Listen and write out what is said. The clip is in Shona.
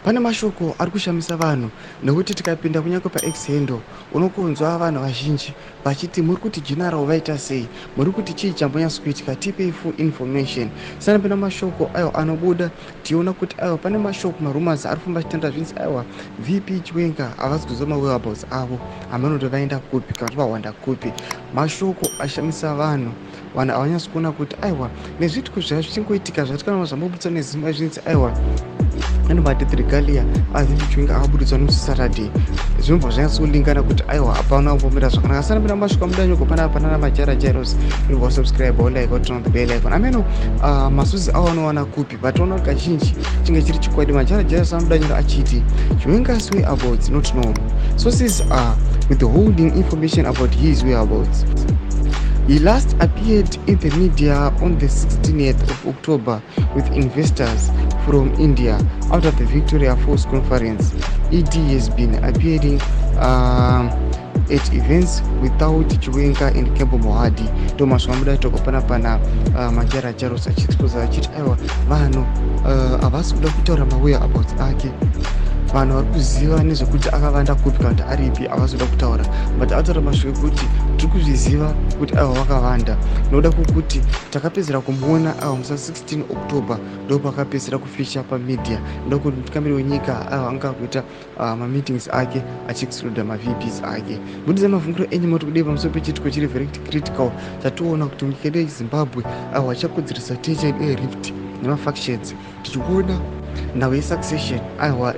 Pane mashoko ari kushamisa vanhu nekuti tikapinda kunyangwe paX handle unokunzwa vanhu vazhinji vachiti muri kuti general vaita sei, muri kuti chii chambonyasa kuitika, tipei full information. Sana pena mashoko ayo anobuda tiona kuti ayo pane mashoko marumors ari kufamba achitenda zvinzi aiwa VP Chiwenga havasi kuziva mawhereabouts avo amanoti vaenda kupi kana kuti vahwanda kupi. Mashoko ashamisa vanhu havanyasi kuona kuti aiwa nezvituko zvazvichingoitika zvatikana zvambobudiswa nezimba zvinzi aiwa ane madeath regalia aVP Chiwenga akabudidzwa nomusi Saturday. Zvinobva zvanyatsa kulingana kuti aiwa hapana kumbomira zvakanaka. Asana pena masvika mudanyoko panapa majara jairos inobva subscribe like or turn on the bell icon. Ameno masuzi avo anowana kupi vataona kazhinji chinge chiri chikwadi. Majara jairos anodanyira achiti Chiwenga's whereabouts not known. Sources are withholding information about his whereabouts. He last appeared in the media on the 16th of October with investors from India after the Victoria Falls conference. ED has been appearing at events without Chiwenga and Kembo Mohadi. Thomas Wambuda toko pana majara jaros achiexpose achiti aiwa vanhu havasi kuda kutaura mawhereabouts ake. Vanhu vari kuziva nezvekuti akavanda kupi kana kuti aripi havasi kuda kutaura, but ataura masvika kuti tiri kuzviziva kuti aiwa vakavanda. Noda kuti takapedzera kumuona aiwa musa 16 October ndo pakapedzera kufisha pamedia. Ndoda kuti mutungamiri wenyika aiwa anga kuita mameetings ake achiexcluda maVPs ake. Budisa mavhunguro enyu moti kudai pamusoro pechitiko chiri very critical chatoona kuti munyika yedu yeZimbabwe aiwa chakodzeresa tension rift nemafactions tichiona nhau yesuccession aiwa